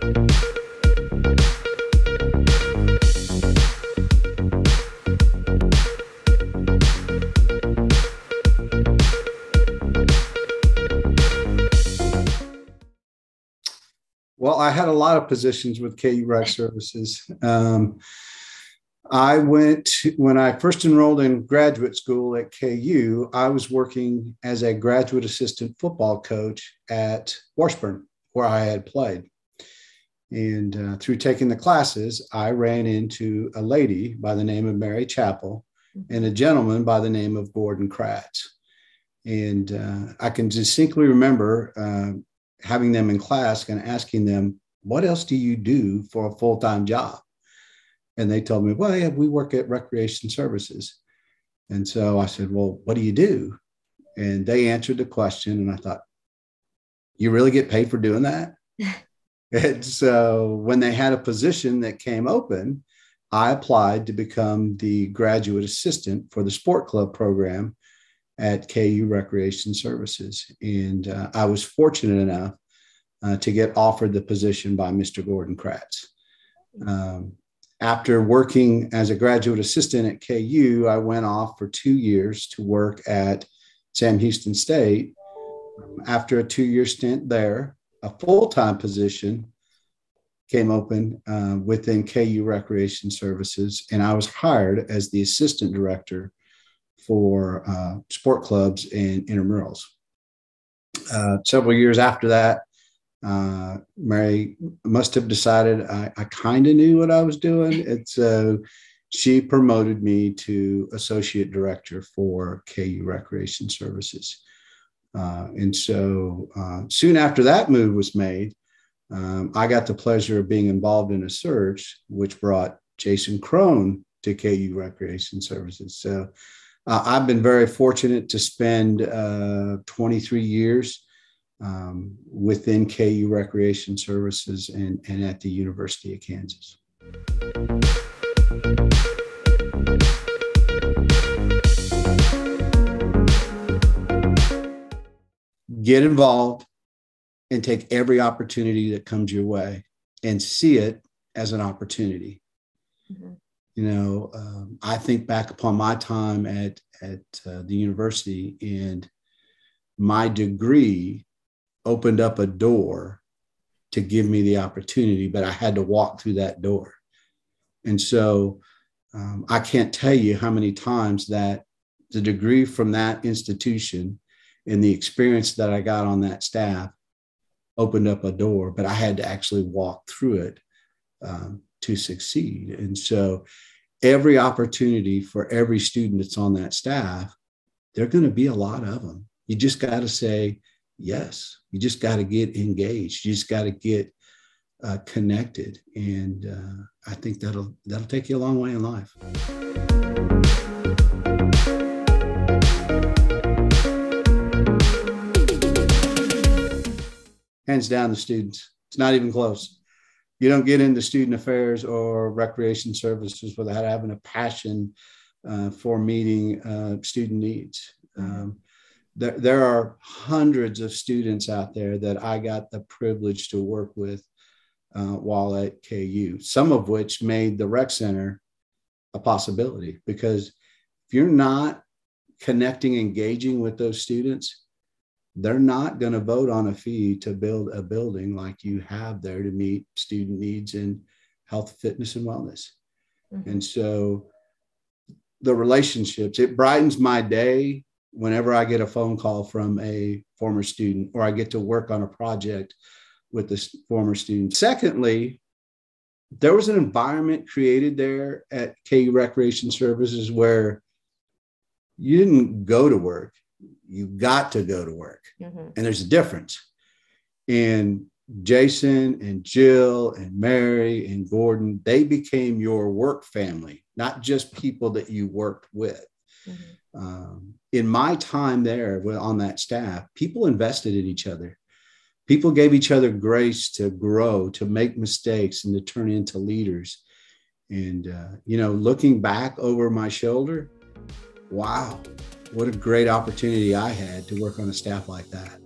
Well, I had a lot of positions with KU Rec Services. When I first enrolled in graduate school at KU, I was working as a graduate assistant football coach at Washburn, where I had played. And through taking the classes, I ran into a lady by the name of Mary Chappell and a gentleman by the name of Gordon Kratz. And I can distinctly remember having them in class and asking them, what else do you do for a full-time job? And they told me, well, yeah, we work at Recreation Services. And so I said, well, what do you do? And they answered the question. And I thought, you really get paid for doing that? And so when they had a position that came open, I applied to become the graduate assistant for the sport club program at KU Recreation Services. And I was fortunate enough to get offered the position by Mr. Gordon Kratz. After working as a graduate assistant at KU, I went off for 2 years to work at Sam Houston State. After a 2-year stint there, a full-time position came open within KU Recreation Services, and I was hired as the assistant director for sport clubs and intramurals. Several years after that, Mary must have decided I kind of knew what I was doing. And so she promoted me to associate director for KU Recreation Services. And so soon after that move was made, I got the pleasure of being involved in a search, which brought Jason Crone to KU Recreation Services. So I've been very fortunate to spend 23 years within KU Recreation Services and at the University of Kansas. Get involved and take every opportunity that comes your way and see it as an opportunity. Mm-hmm. You know, I think back upon my time at the university, and my degree opened up a door to give me the opportunity, but I had to walk through that door. And so I can't tell you how many times that the degree from that institution and the experience that I got on that staff opened up a door, but I had to actually walk through it to succeed. And so every opportunity for every student that's on that staff, there are going to be a lot of them. You just got to say yes. You just got to get engaged. You just got to get connected. And I think that'll take you a long way in life. Hands down, the students. It's not even close. You don't get into student affairs or recreation services without having a passion for meeting student needs. There are hundreds of students out there that I got the privilege to work with while at KU, some of which made the rec center a possibility, because if you're not connecting, engaging with those students, they're not going to vote on a fee to build a building like you have there to meet student needs in health, fitness, and wellness. Mm-hmm. And so the relationships, it brightens my day whenever I get a phone call from a former student, or I get to work on a project with a former student. Secondly, there was an environment created there at KU Recreation Services where you didn't go to work. You got to go to work. Mm-hmm. And there's a difference. And Jason and Jill and Mary and Gordon, they became your work family, not just people that you worked with. Mm-hmm. In my time there on that staff, people invested in each other. People gave each other grace to grow, to make mistakes, and to turn into leaders. And, looking back over my shoulder, wow, what a great opportunity I had to work on a staff like that.